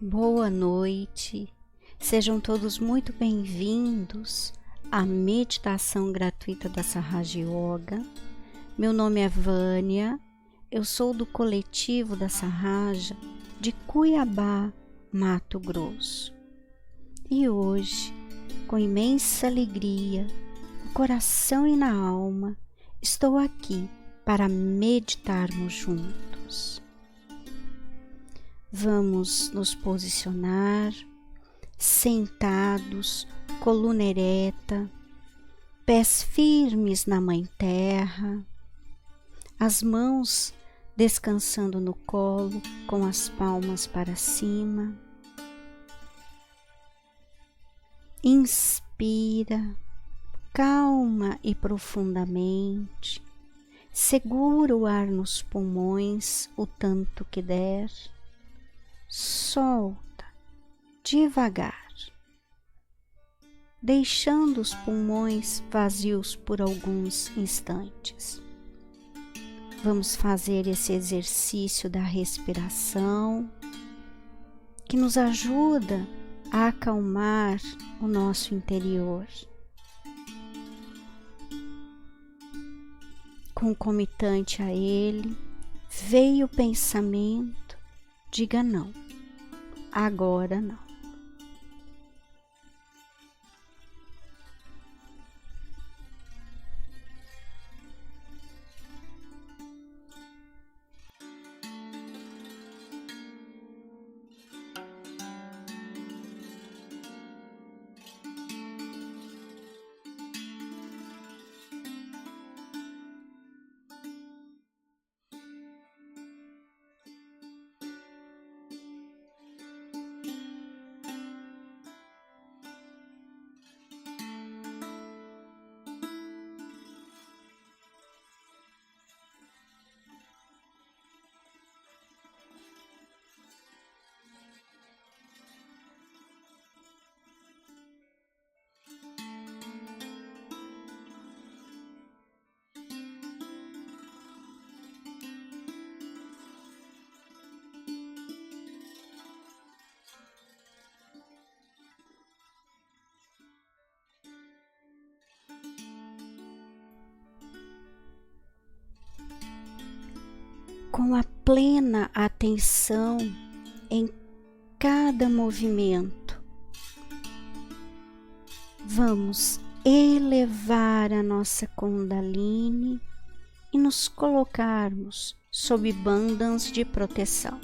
Boa noite, sejam todos muito bem-vindos à meditação gratuita da Sahaja Yoga. Meu nome é Vânia, eu sou do coletivo da Sahaja de Cuiabá, Mato Grosso. E hoje, com imensa alegria, no coração e na alma, estou aqui para meditarmos juntos. Vamos nos posicionar, sentados, coluna ereta, pés firmes na Mãe Terra, as mãos descansando no colo com as palmas para cima. Inspira, calma e profundamente, segura o ar nos pulmões o tanto que der. Solta devagar, deixando os pulmões vazios por alguns instantes. Vamos fazer esse exercício da respiração que nos ajuda a acalmar o nosso interior. Concomitante a ele, veio o pensamento: diga não, agora não. Com a plena atenção em cada movimento, vamos elevar a nossa Kundalini e nos colocarmos sob bandhas de proteção.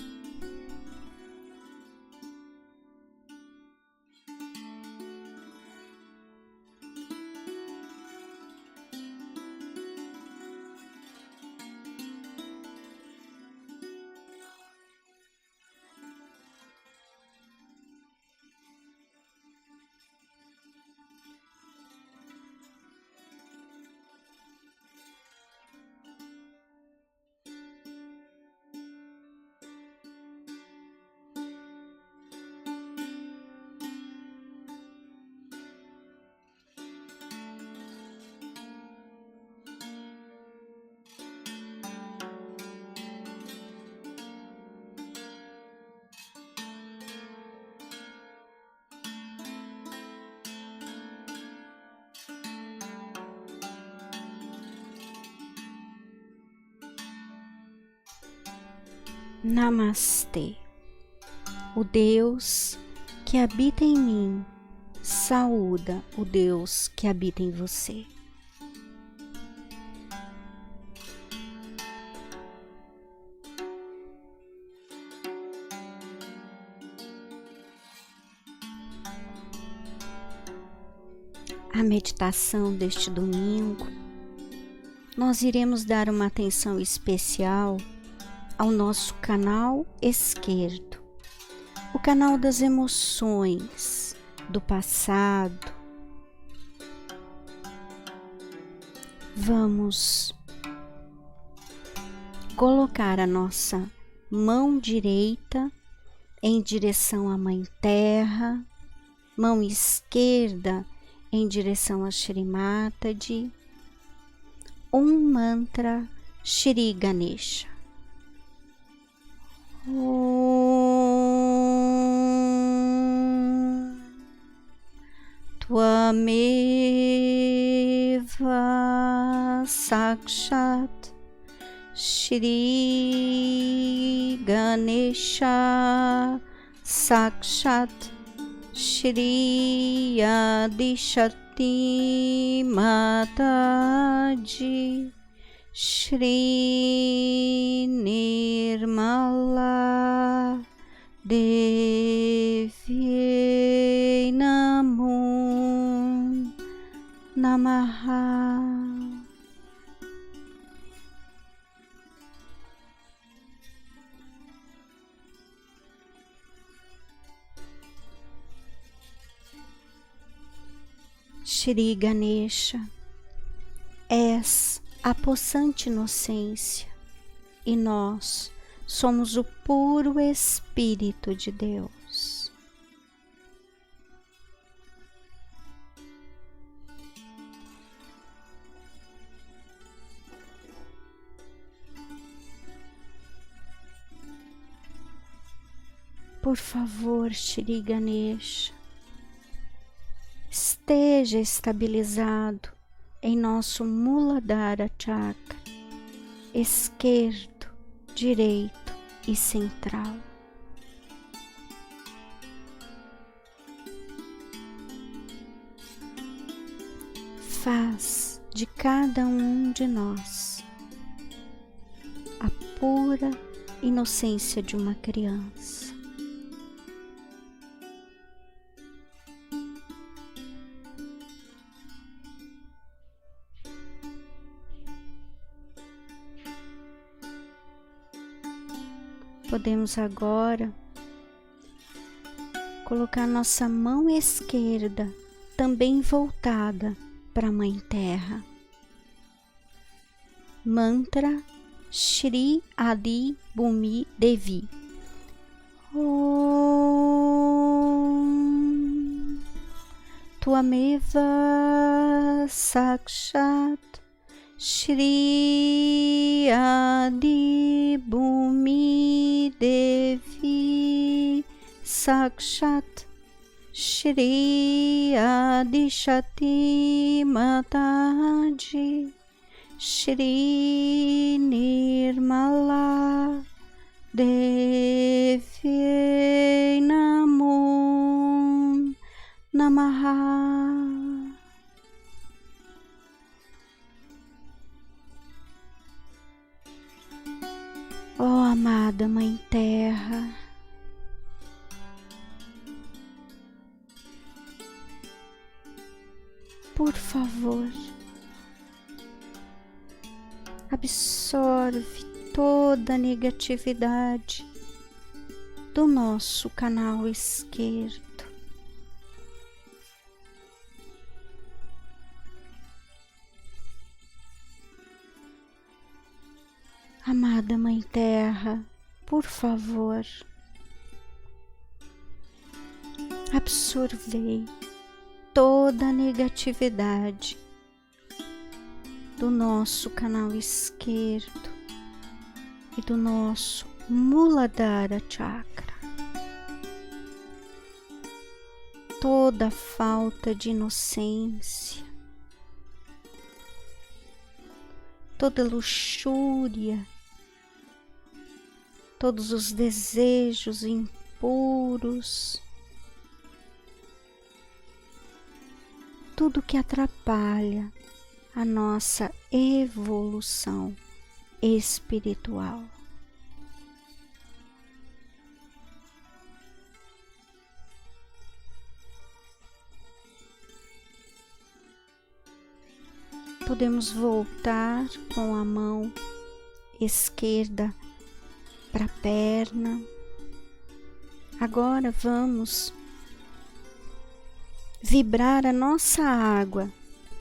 Namastê. O Deus que habita em mim saúda o Deus que habita em você. A meditação deste domingo, nós iremos dar uma atenção especial ao nosso canal esquerdo, o canal das emoções, do passado. Vamos colocar a nossa mão direita em direção à Mãe Terra, mão esquerda em direção a Shri Mataji, mantra Shri Ganesha. Om Tvameva Sakshat Shri Ganesha Sakshat Shri Adishakti Mataji Shri Nirmala Devi Namo Namaha. Shri Ganesha, és a possante inocência e nós somos o puro Espírito de Deus. Por favor, Shri Ganesha, esteja estabilizado em nosso Muladhara Chakra, esquerdo, direito e central. Faz de cada um de nós a pura inocência de uma criança. Podemos agora colocar nossa mão esquerda também voltada para a Mãe Terra. Mantra Shri Adi Bhumi Devi. Om Tvameva Sakshat Shri Adi Bhumi Devi Sakshat Shri Adishakti Mataji Shri Nirmala Devi Namo Namaha. Ó amada Mãe Terra, por favor, absorve toda a negatividade do nosso canal esquerdo. Amada Mãe Terra, por favor, absorvei toda a negatividade do nosso canal esquerdo e do nosso Muladhara Chakra. Toda a falta de inocência, toda luxúria, todos os desejos impuros, tudo que atrapalha a nossa evolução espiritual. Podemos voltar com a mão esquerda para a perna. Agora vamos vibrar a nossa água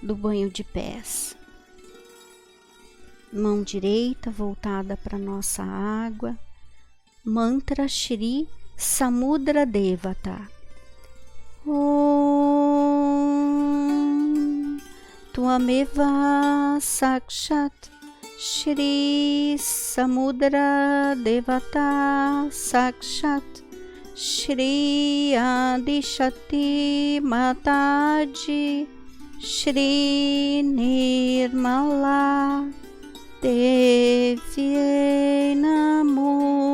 do banho de pés. Mão direita voltada para nossa água. Mantra Shri Samudra Devata. Om Tvameva Sakshat Shri Samudra Devata Sakshat Shri Adishakti Mataji, Shri Nirmala Devi Namo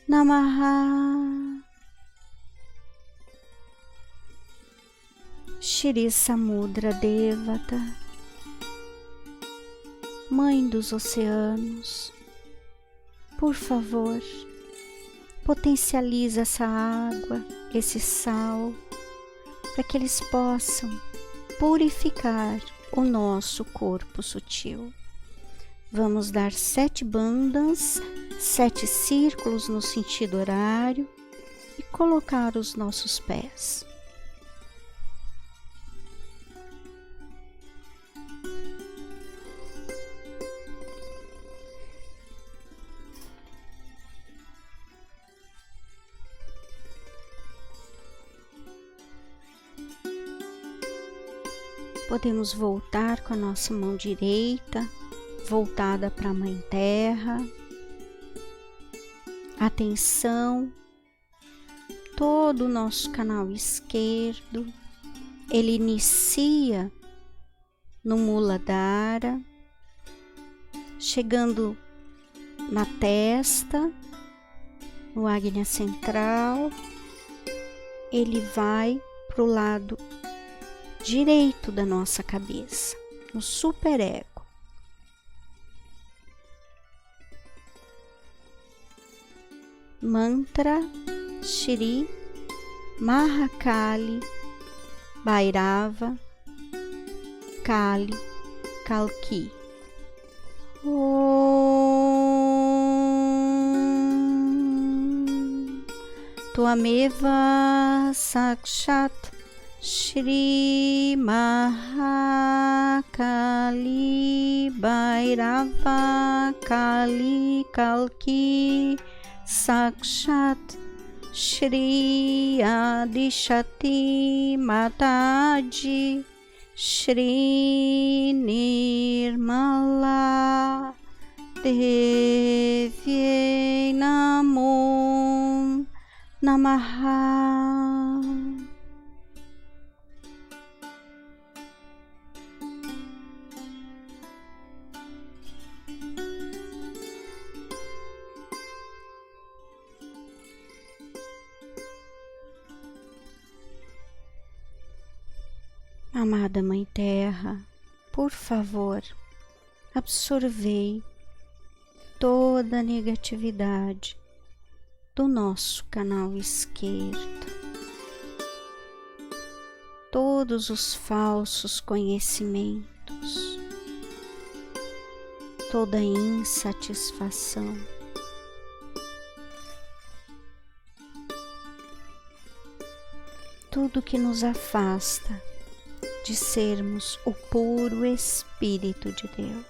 Namaha. Shri Samudra Devata, Mãe dos Oceanos, por favor, potencializa essa água, esse sal, para que eles possam purificar o nosso corpo sutil. Vamos dar 7 bandas, 7 círculos no sentido horário e colocar os nossos pés. Podemos voltar com a nossa mão direita, voltada para a Mãe Terra. Atenção, todo o nosso canal esquerdo, ele inicia no Muladhara, chegando na testa, no Ágnia Central, ele vai para o lado direito da nossa cabeça, no superego. Mantra Shri Mahakali Bhairava Kali Kalki. Om Tuameva Sakshat Shri Mahakali Bhairava Kali Kalki Sakshat Shri Adishakti Mataji, Shri Nirmala Devi Namo Namaha. Amada Mãe Terra, por favor, absorvei toda a negatividade do nosso canal esquerdo, todos os falsos conhecimentos, toda a insatisfação, tudo que nos afasta de sermos o puro Espírito de Deus.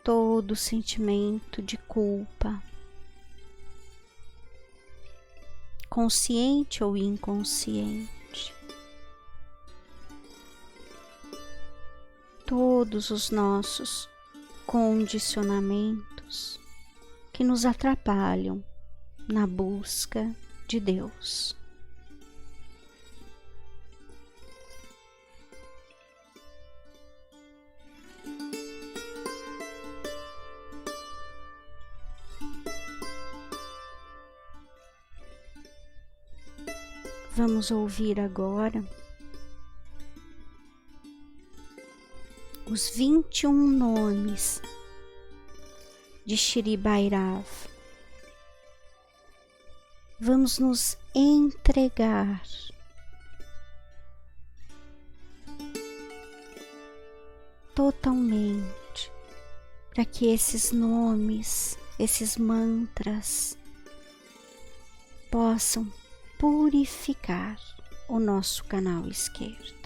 Todo sentimento de culpa, consciente ou inconsciente, todos os nossos condicionamentos que nos atrapalham na busca de Deus. Vamos ouvir agora os 21 nomes de Shri Bhairava. Vamos nos entregar totalmente para que esses nomes, esses mantras possam purificar o nosso canal esquerdo.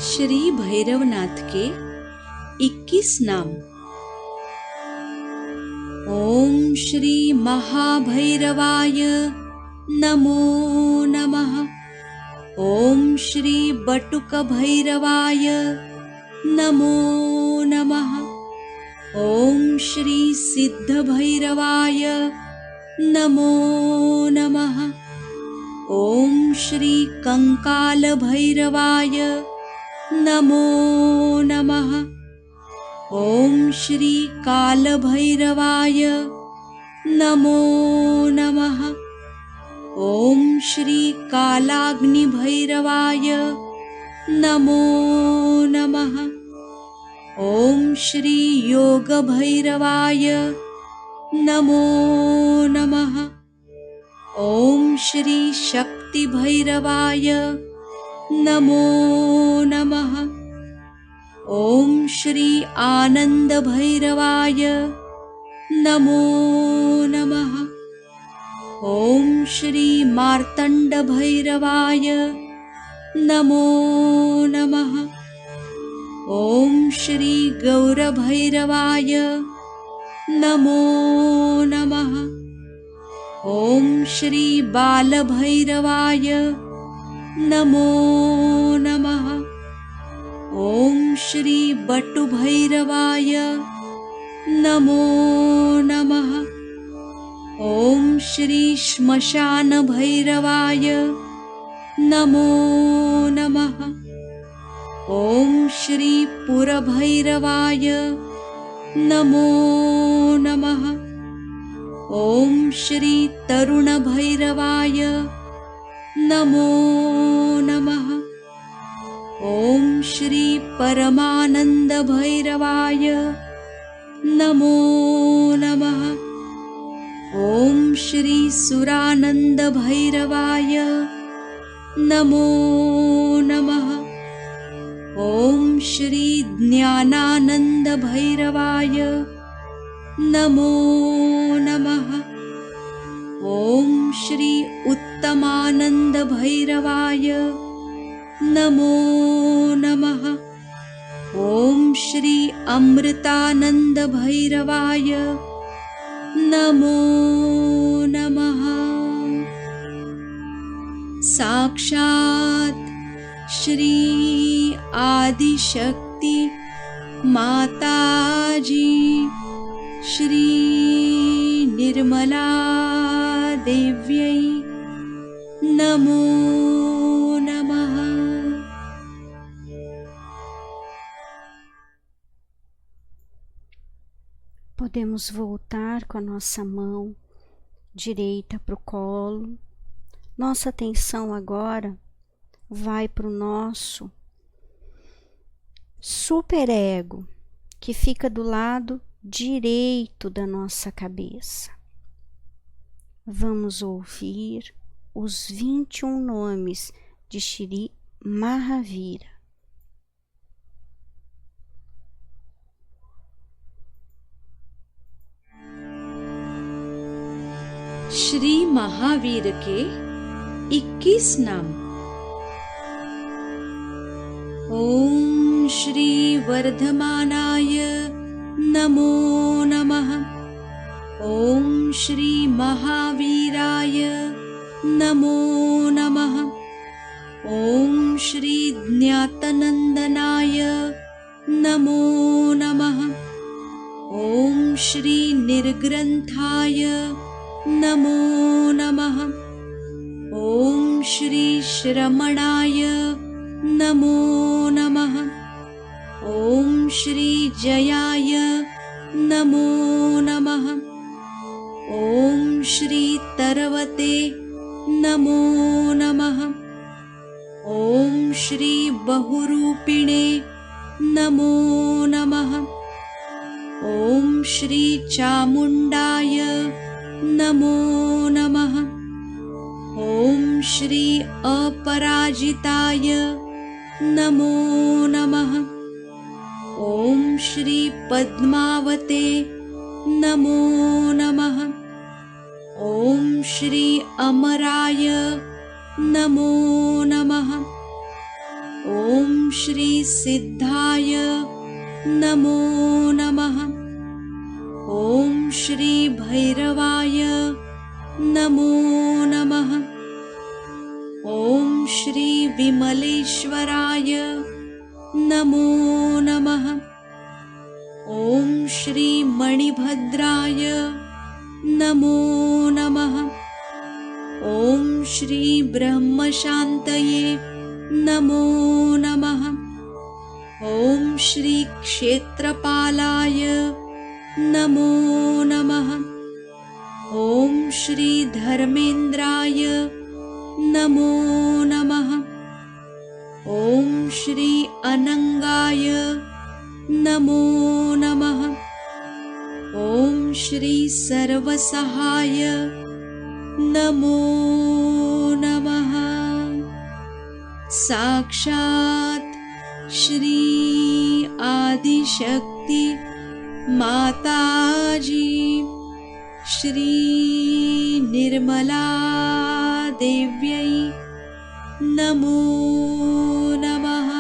Shri भैरवनाथ के 21 नाम। ओम श्री महाभैरवाय नमो नमः। ओम श्री बटुक भैरवाय नमो नमः। ओम श्री सिद्ध भैरवाय नमो नमः। ओम श्री कंकाल भैरवाय नमो नमः। ओम श्री काल भैरवाय नमो नमः। ओम श्री कालाग्नि भैरवाय नमो नमः। ओम श्री योग भैरवाय नमो नमः। ओम श्री शक्ति भैरवाय नमो नमः। ओम श्री आनंद भैरवाय नमो नमः। ओम श्री मार्तंड भैरवाय नमो नमः। ओम श्री गौर भैरवाय नमो नमः। ओम श्री बाल भैरवाय नमो नमः। ओम श्री बटु भैरवाय नमो नमः। ओम श्री श्मशान भैरवाय नमो नमः। ओम श्री पुर भैरवाय नमो नमः। ओम श्री तरुण भैरवाय नमो नमः। ओम श्री परमानंद भैरवाय नमो नमः। ओम श्री सुरानंद भैरवाय नमो नमः। ओम श्री ज्ञानानंद भैरवाय नमो नमः। ओम श्री उत्तमानंद भैरवाय नमो नमः। ओम श्री अमृतानंद भैरवाय नमो नमः। साक्षात् श्री आदिशक्ति माताजी श्री निर्मला देव्यै नमो नमः। Podemos voltar com a nossa mão direita para o colo. Nossa atenção agora vai para o nosso superego, que fica do lado direito da nossa cabeça. Vamos ouvir os 21 nomes de Shri Mahavira. Shri महावीर के 21 नाम। ओम श्री वर्धमानाय नमो नमः। ओम श्री महावीराय नमो नमः। ओम श्री ज्ञातनंदनाय नमो नमः। ओम श्री निर्ग्रंथाय नमो नमः। ओम श्री श्रमणाय नमो नमः। ओम श्री जयाय नमो नमः। ओम श्री तरवते नमो नमः। ओम श्री बहुरूपिणे नमो नमः। ओम श्री चामुंडाय नमो नमः। ओम श्री अपराजिताय नमो नमः। ओम श्री पद्मावते नमो नमः। ओम श्री अमराय नमो नमः। ओम श्री सिद्धाय नमो नमः। ॐ श्री भैरवाय नमो नमः। ॐ श्री विमलेश्वराय नमो नमः। ॐ श्री मणिभद्राय नमो नमः। ॐ श्री ब्रह्मशान्तये नमो नमः। ॐ श्री क्षेत्रपालाय नमो नमः। ॐ श्री धर्मेन्द्राय नमो नमः। ॐ श्री अनंगाय नमो नमः। ॐ श्री सर्वसहाय नमो नमः। साक्षात् श्री आदिशक्ति माताजी श्री निर्मला देव्यै नमो नमः।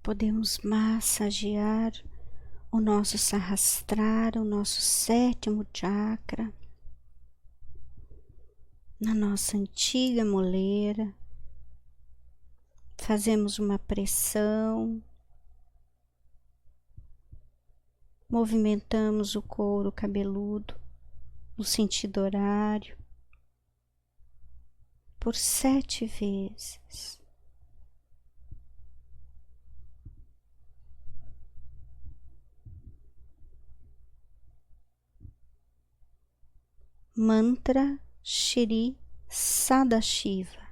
Podemos massagear o nosso sahasrara, o nosso sétimo chakra, na nossa antiga moleira. Fazemos uma pressão, movimentamos o couro cabeludo no sentido horário por 7 vezes. Mantra Shri Sadashiva.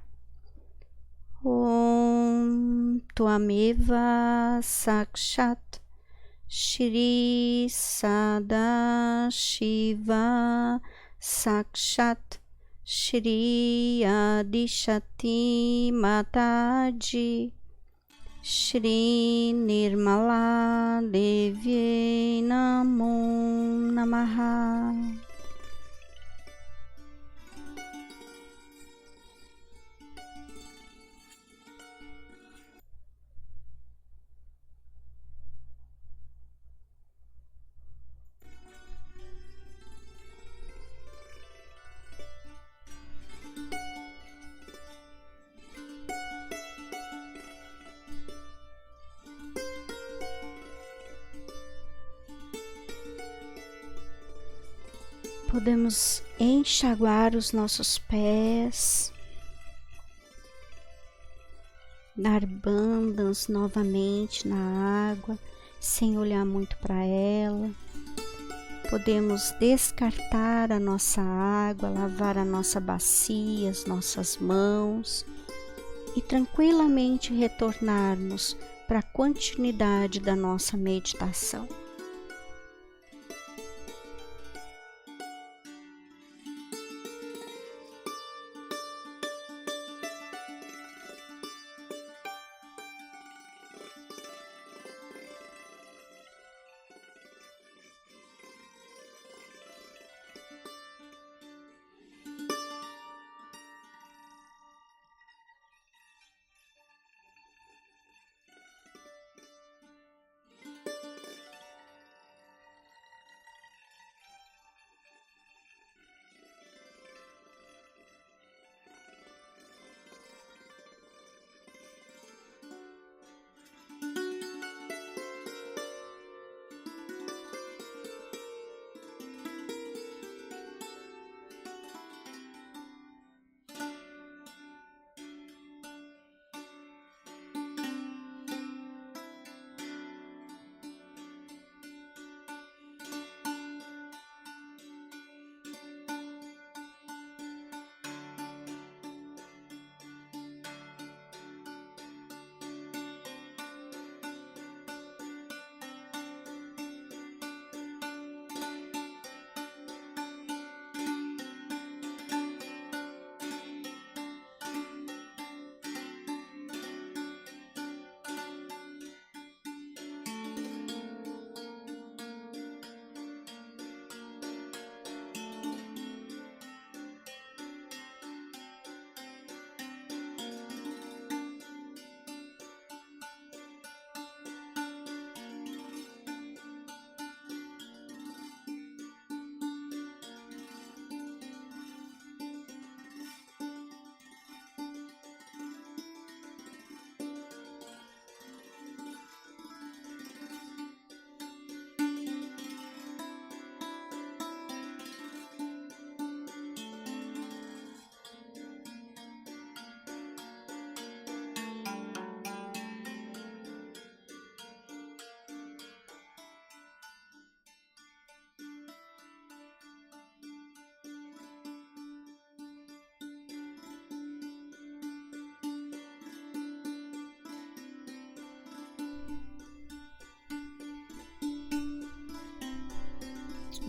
Om Tvameva Sakshat Shri Sadashiva Sakshat Shri Adishati Mataji Shri Nirmala Devi Namo Namaha. Podemos enxaguar os nossos pés, dar bandas novamente na água, sem olhar muito para ela. Podemos descartar a nossa água, lavar a nossa bacia, as nossas mãos e tranquilamente retornarmos para a continuidade da nossa meditação.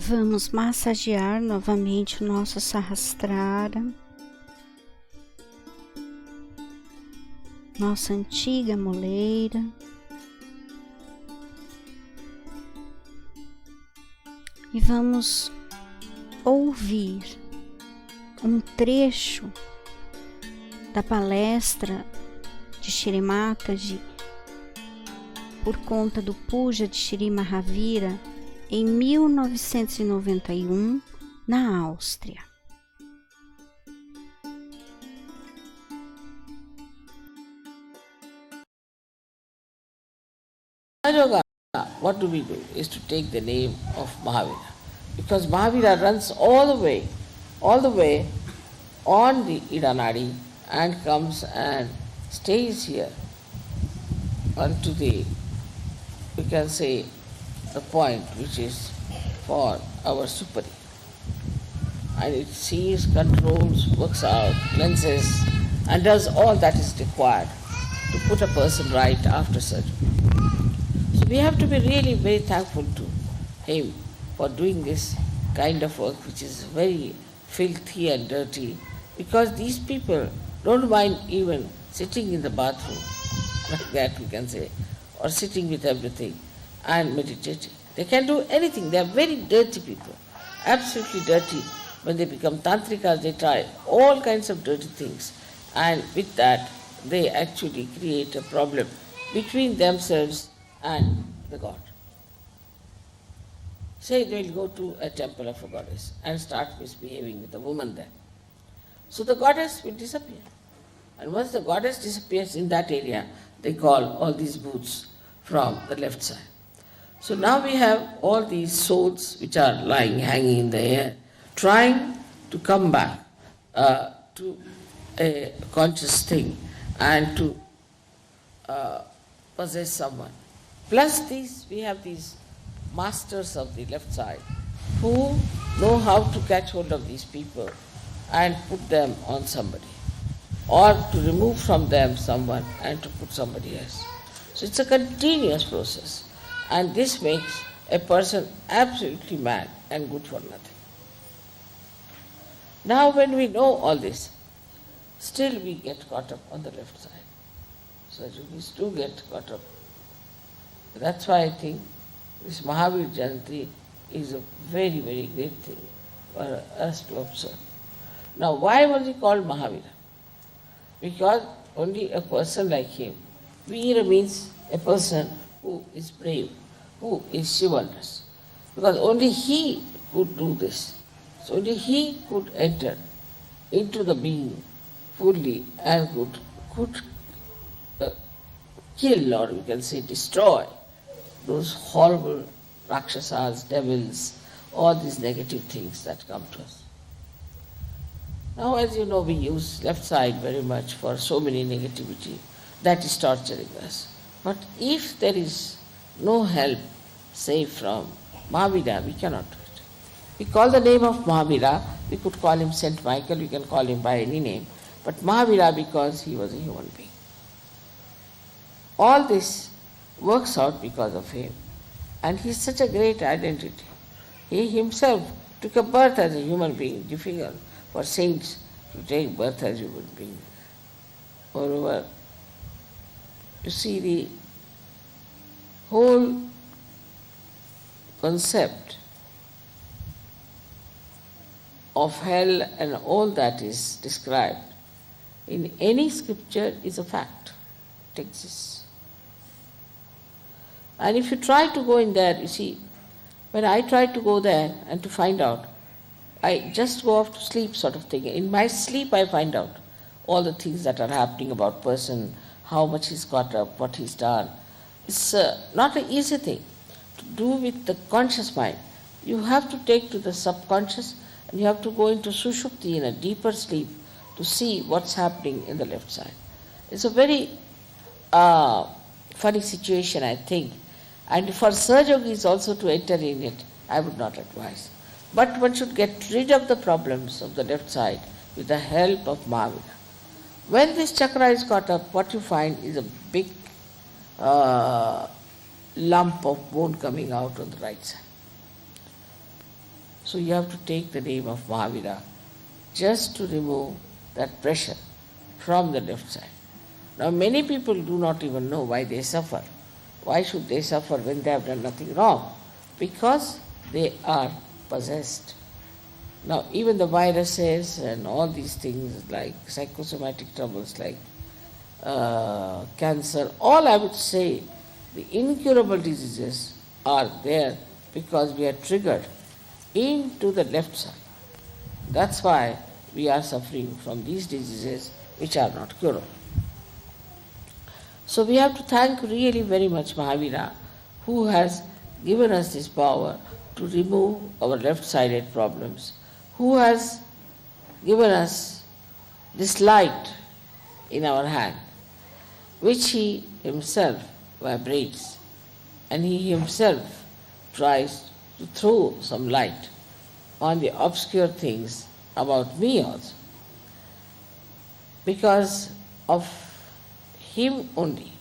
Vamos massagear novamente o nosso Sahasrara, nossa antiga moleira. E vamos ouvir um trecho da palestra de Shri Mataji por conta do Puja de Shri Mahavira em 1991 na Áustria. Yoga, what do we do is to take the name of Mahavira, because Mahavira runs all the way on the Idanadi and comes and stays here unto the, we can say, the point which is for our superior. And it sees, controls, works out, cleanses, and does all that is required to put a person right after surgery. So we have to be really very thankful to him for doing this kind of work which is very filthy and dirty, because these people don't mind even sitting in the bathroom, like that we can say, or sitting with everything and meditating. They can do anything. They are very dirty people, absolutely dirty. When they become tantrikas, they try all kinds of dirty things, and with that they actually create a problem between themselves and the God. Say they will go to a temple of a goddess and start misbehaving with a woman there. So the goddess will disappear. And once the goddess disappears in that area, they call all these booths from the left side. So now we have all these souls which are lying, hanging in the air, trying to come back to a conscious thing and to possess someone. Plus these, we have these masters of the left side who know how to catch hold of these people and put them on somebody, or to remove from them someone and to put somebody else. So it's a continuous process, and this makes a person absolutely mad and good for nothing. Now when we know all this, still we get caught up on the left side. So yogis do get caught up. That's why I think this Mahavir Jayanti is a very, very great thing for us to observe. Now why was he called Mahavira? Because only a person like him, Veera means a person who is brave, who is chivalrous. Because only he could do this. So only he could enter into the being fully and could kill, or we can say destroy, those horrible Rakshasas, devils, all these negative things that come to us. Now, as you know, we use left side very much for so many negativity that is torturing us. But if there is no help, say from Mahavira, we cannot do it. We call the name of Mahavira, we could call him Saint Michael, we can call him by any name, but Mahavira because he was a human being. All this works out because of him. And he is such a great identity. He himself took a birth as a human being, difficult for saints to take birth as human beings. Moreover, you see the whole concept of hell and all that is described in any scripture is a fact. It exists. And if you try to go in there, you see, when I try to go there and to find out, I just go off to sleep sort of thing. In my sleep I find out all the things that are happening about person, how much he's got up, what he's done. It's not an easy thing to do with the conscious mind. You have to take to the subconscious and you have to go into sushupti, in a deeper sleep, to see what's happening in the left side. It's a very funny situation, I think. And for Sahaja Yogis also to enter in it, I would not advise. But one should get rid of the problems of the left side with the help of Mahavira. When this chakra is caught up, what you find is a big lump of bone coming out on the right side. So you have to take the name of Mahavira just to remove that pressure from the left side. Now many people do not even know why they suffer. Why should they suffer when they have done nothing wrong? Because they are possessed. Now even the viruses and all these things like psychosomatic troubles like cancer, all I would say, the incurable diseases are there because we are triggered into the left side. That's why we are suffering from these diseases which are not curable. So we have to thank really very much Mahavira, who has given us this power to remove our left-sided problems, who has given us this light in our hand, which he himself vibrates, and he himself tries to throw some light on the obscure things about me also. Because of him only,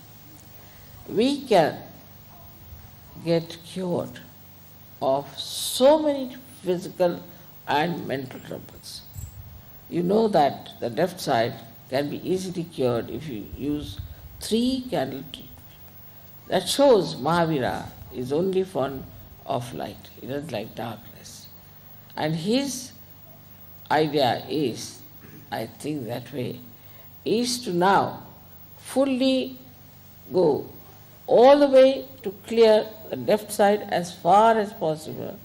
we can get cured of so many physical and mental troubles. You know that the left side can be easily cured if you use 3 candle treatment. That shows Mahavira is only fond of light. He doesn't like darkness. And his idea is, I think that way, is to now fully go all the way to clear the left side as far as possible,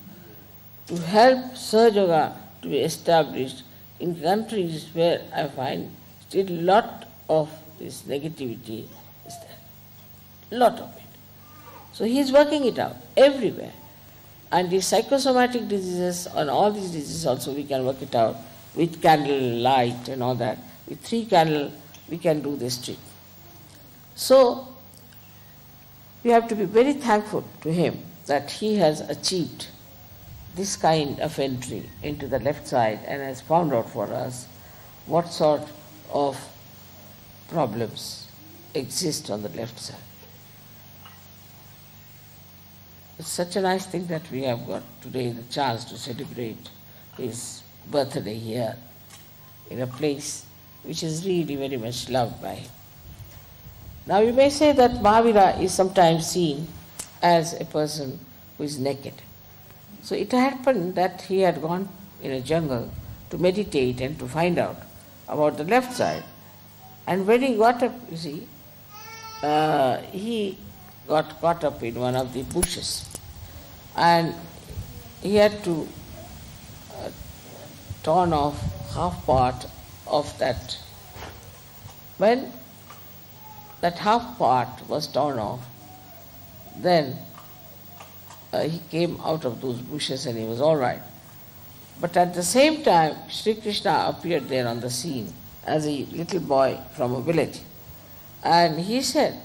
to help Sahaja Yoga to be established in countries where I find still a lot of this negativity is there. Lot of it. So he is working it out everywhere. And the psychosomatic diseases and all these diseases also we can work it out with candle light and all that. With 3 candles we can do this trick. So we have to be very thankful to him that he has achieved this kind of entry into the left side and has found out for us what sort of problems exist on the left side. It's such a nice thing that we have got today the chance to celebrate his birthday here in a place which is really very much loved by him. Now you may say that Mahavira is sometimes seen as a person who is naked. So it happened that he had gone in a jungle to meditate and to find out about the left side. And when he got up, you see, he got caught up in one of the bushes. And he had to torn off half part of that. When that half part was torn off, then he came out of those bushes and he was all right. But at the same time, Sri Krishna appeared there on the scene as a little boy from a village. And he said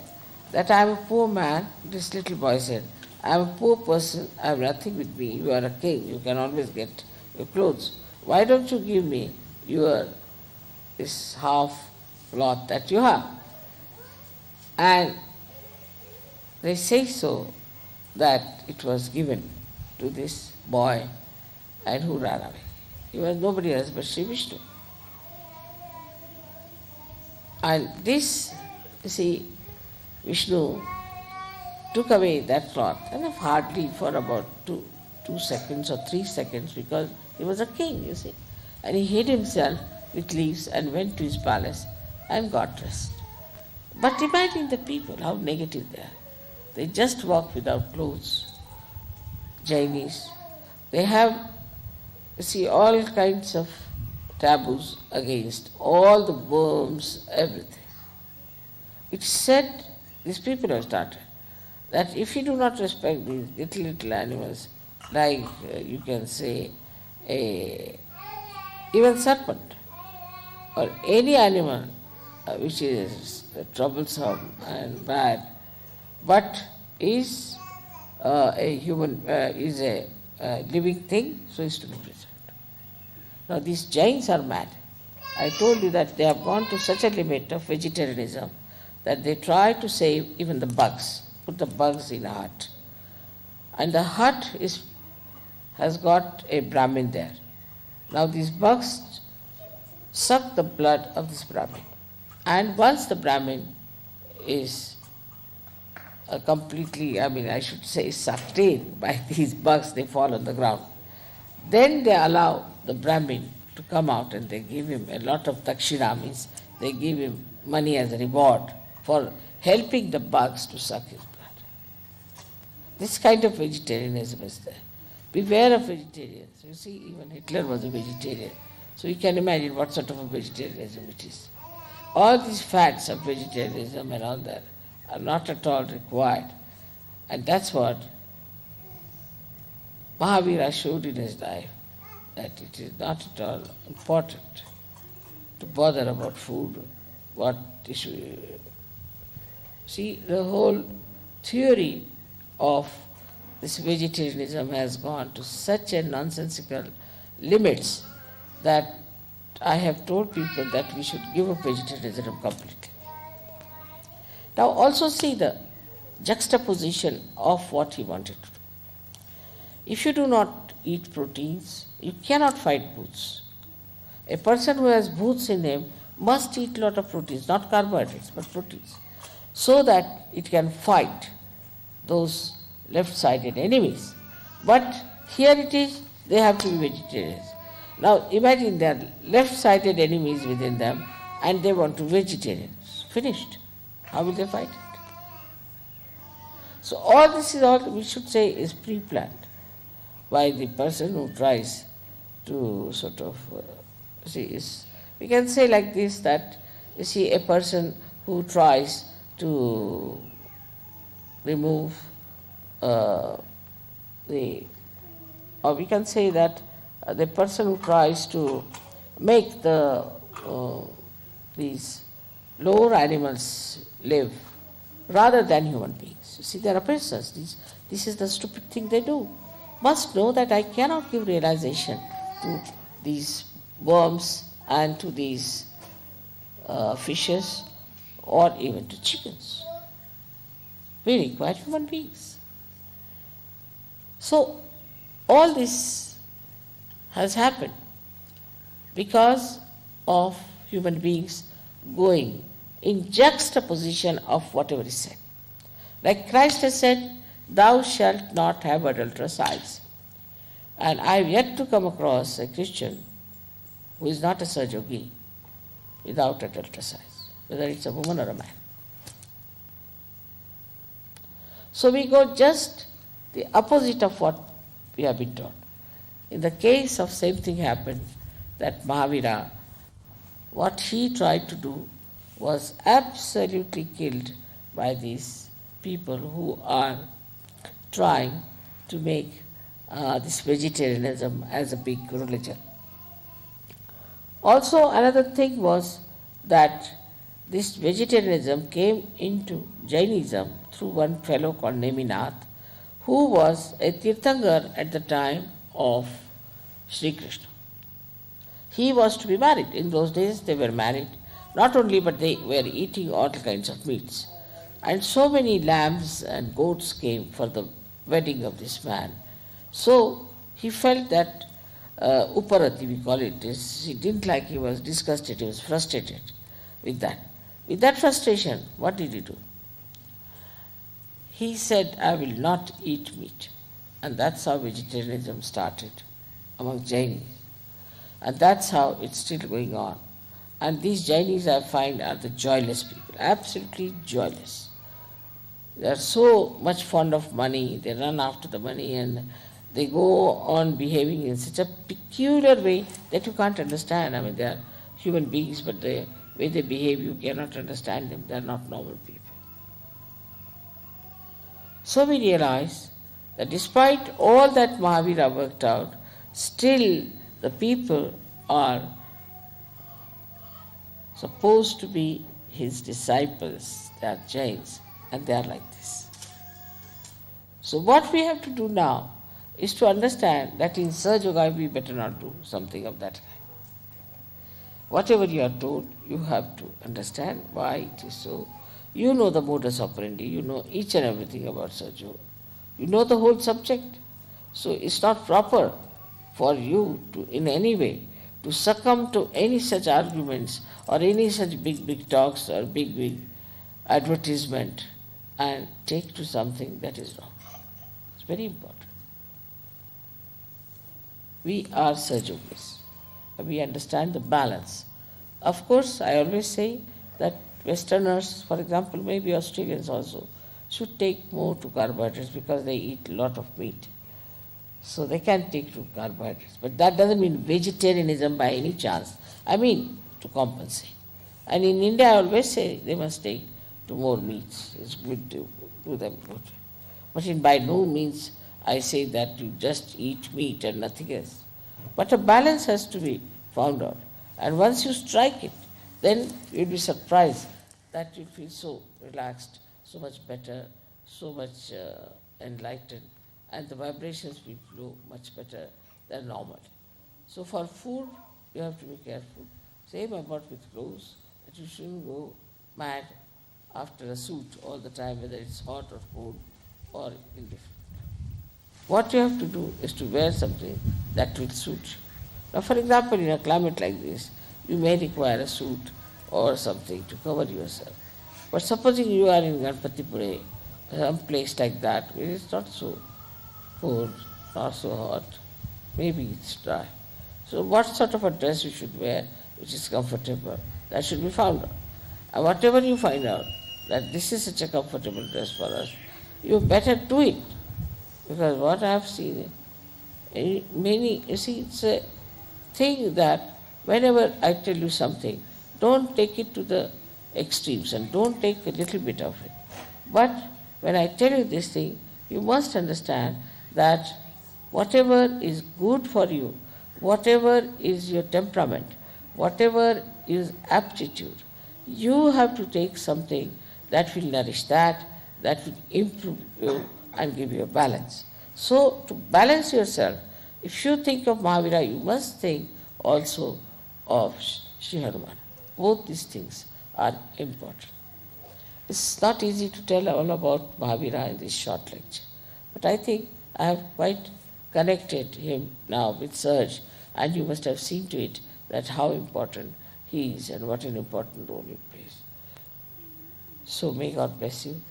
that I am a poor man. This little boy said, I am a poor person, I have nothing with me. You are a king, you can always get your clothes. Why don't you give me this half cloth that you have? And they say so that it was given to this boy and who ran away. He was nobody else but Sri Vishnu. And this, you see, Vishnu took away that cloth, and hardly for about 2 seconds or 3 seconds, because he was a king, you see. And he hid himself with leaves and went to his palace and got dressed. But imagine the people, how negative they are. They just walk without clothes. Jainis, they have, you see, all kinds of taboos against all the worms, everything. It's said, these people have started, that if you do not respect these little animals, like you can say even serpent or any animal which is troublesome and bad, but is a human, is a living thing, so is to be preserved. Now these Jains are mad. I told you that they have gone to such a limit of vegetarianism that they try to save even the bugs, put the bugs in a hut. And the hut has got a Brahmin there. Now these bugs suck the blood of this Brahmin. And once the Brahmin is completely, I should say, sucked in by these bugs, they fall on the ground. Then they allow the Brahmin to come out and they give him a lot of dakshina, means they give him money as a reward for helping the bugs to suck his blood. This kind of vegetarianism is there. Beware of vegetarians. You see, even Hitler was a vegetarian. So you can imagine what sort of a vegetarianism it is. All these fads of vegetarianism and all that are not at all required. And that's what Mahavira showed in his life, that it is not at all important to bother about food, what issue. See, the whole theory of this vegetarianism has gone to such a nonsensical limits that I have told people that we should give up vegetarianism completely. Now also see the juxtaposition of what he wanted to do. If you do not eat proteins, you cannot fight bhoots. A person who has bhoots in him must eat a lot of proteins, not carbohydrates, but proteins, so that it can fight those left-sided enemies. But here it is, they have to be vegetarians. Now imagine there are left-sided enemies within them and they want to be vegetarians. Finished. How will they fight it? So all this is all, we should say, is pre-planned by the person who tries to sort of, we can say like this, that you see a person who tries to remove or we can say that the person who tries to make these lower animals live rather than human beings. You see, there are persons, this is the stupid thing they do. Must know that I cannot give realization to these worms and to these fishes or even to chickens. We require human beings. So all this has happened because of human beings going in juxtaposition of whatever is said. Like Christ has said, thou shalt not have adulterous eyes. And I have yet to come across a Christian who is not a Sahajogi without adulterous eyes, whether it's a woman or a man. So we go just the opposite of what we have been taught. In the case of same thing happened, that Mahavira, what he tried to do was absolutely killed by these people who are trying to make this vegetarianism as a big religion. Also another thing was that this vegetarianism came into Jainism through one fellow called Neminath, who was a Tirthankar at the time of Sri Krishna. He was to be married. In those days they were married, not only but they were eating all kinds of meats. And so many lambs and goats came for the wedding of this man. So he felt that Uparati, we call it, he didn't like, he was disgusted, he was frustrated with that. With that frustration, what did he do? He said, I will not eat meat. And that's how vegetarianism started among Jainis. And that's how it's still going on. And these Jainis, I find, are the joyless people, absolutely joyless. They are so much fond of money, they run after the money and they go on behaving in such a peculiar way that you can't understand. I mean, they are human beings, but the way they behave, you cannot understand them. They are not normal people. So we realize that despite all that Mahavira worked out, still the people are supposed to be his disciples. They are Jains, and they are like this. So what we have to do now is to understand that in Sahaja Yoga we better not do something of that kind. Whatever you are told, you have to understand why it is so. You know the modus operandi, you know each and everything about Sahaja Yoga. You know the whole subject. So it's not proper for you to, in any way, to succumb to any such arguments or any such big talks or big advertisement and take to something that is wrong. It's very important. We are Sajogis. We understand the balance. Of course, I always say that Westerners, for example, maybe Australians also, should take more to carbohydrates because they eat a lot of meat. So they can take to carbohydrates. But that doesn't mean vegetarianism by any chance. I mean to compensate. And in India, I always say they must take to more meats. It's good to do them good. But by no means I say that you just eat meat and nothing else. But a balance has to be found out. And once you strike it, then you'll be surprised that you feel so relaxed, so much better, so much enlightened, and the vibrations will flow much better than normal. So for food, you have to be careful. Same about with clothes, that you shouldn't go mad after a suit all the time, whether it's hot or cold or indifferent. What you have to do is to wear something that will suit you. Now, for example, in a climate like this, you may require a suit or something to cover yourself. But supposing you are in Ganpatipure, some place like that, where it's not so cold, not so hot, maybe it's dry. So what sort of a dress you should wear which is comfortable, that should be found out. And whatever you find out, that this is such a comfortable dress for us, you better do it. Because what I have seen, many, you see, it's a thing that whenever I tell you something, don't take it to the extremes and don't take a little bit of it. But when I tell you this thing, you must understand that whatever is good for you, whatever is your temperament, whatever is aptitude, you have to take something that will nourish that will improve you and give you a balance. So to balance yourself, if you think of Mahavira, you must think also of Sri Hanuman. Both these things are important. It's not easy to tell all about Mahavira in this short lecture, but I think I have quite connected him now with Surge, and you must have seen to it that how important he is and what an important role he plays. So may God bless you.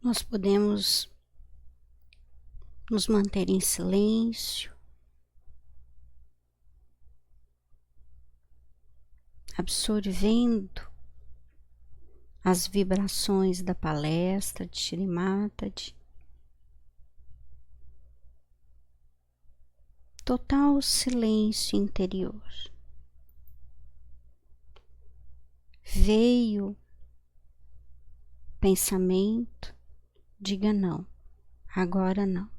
Nós podemos nos manter em silêncio, absorvendo as vibrações da palestra de Shri Mataji. Total silêncio interior. Veio pensamento, diga não, agora não.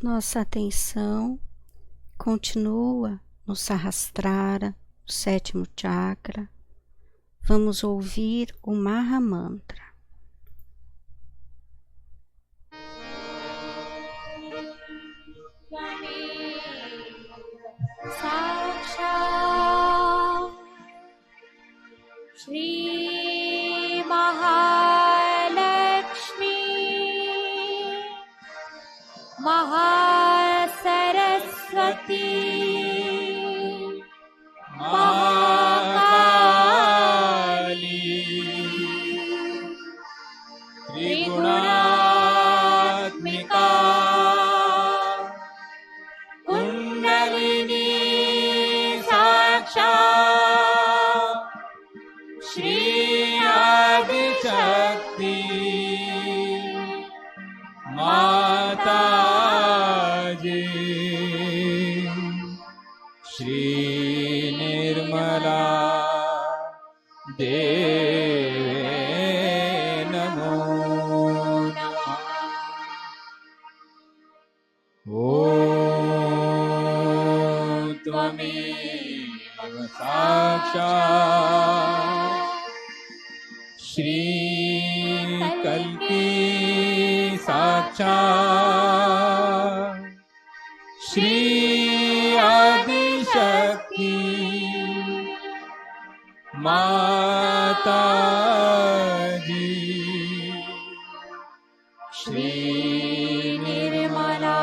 Nossa atenção continua no Sahasrara, o 7º chakra. Vamos ouvir o Maha Mantra. Sakshat Shri Mahalakshmi Mahasaraswati Mahakali Trigunaatmika Kundalini Sakshat Shri Adi Shakti Mataji Shri Nirmala Deve Namo Namah. Om Tvameva Sakshat Shri Kalki Sakshat Shri Adi Shakti Mataji Shri Nirmala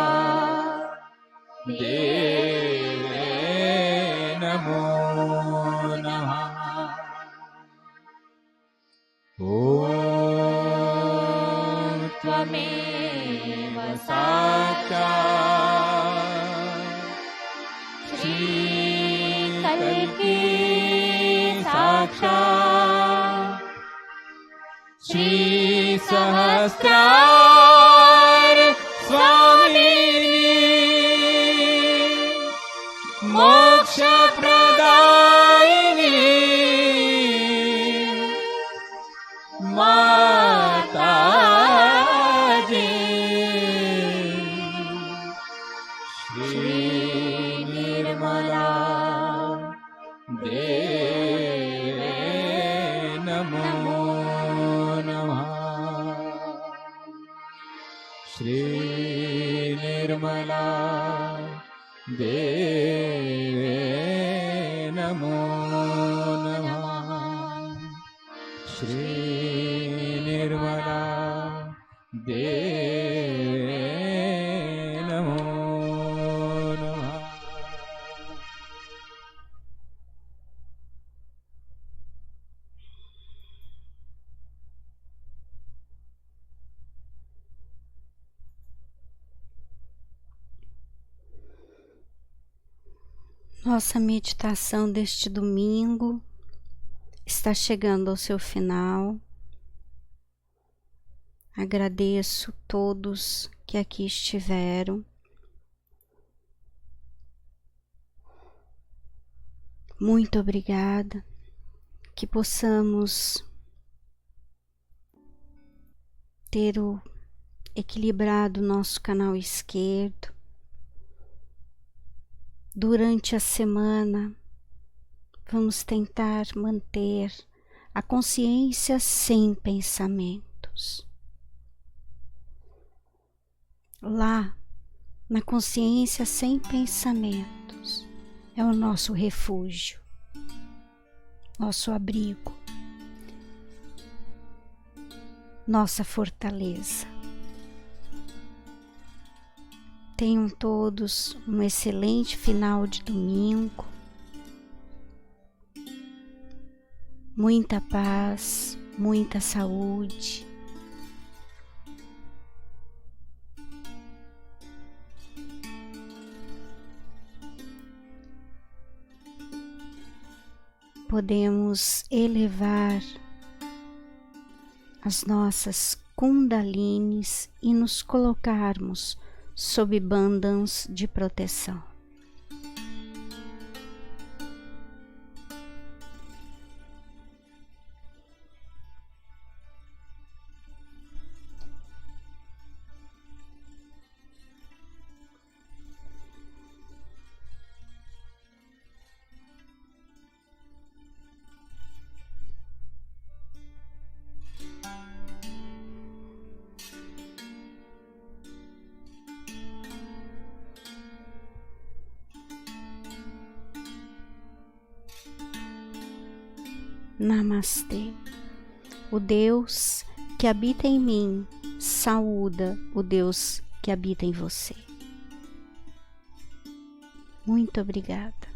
Deve Namo Namah. Om Tvameva Sakshat Shri Kalki Sakshat Shri Sahasrar Swamini Moksha Pradayini Mataji Shri Nirmala Deve Namo Namah. Shri Nirmala Deve Namo Namah. Shri Nirmala Deve Namo Namah. Nossa meditação deste domingo está chegando ao seu final. Agradeço todos que aqui estiveram. Muito obrigada. Que possamos ter equilibrado nosso canal esquerdo. Durante a semana, vamos tentar manter a consciência sem pensamentos. Lá, na consciência sem pensamentos, é o nosso refúgio, nosso abrigo, nossa fortaleza. Tenham todos um excelente final de domingo. Muita paz, muita saúde. Podemos elevar as nossas kundalines e nos colocarmos sob bandhas de proteção. Namastê. O Deus que habita em mim saúda o Deus que habita em você. Muito obrigada.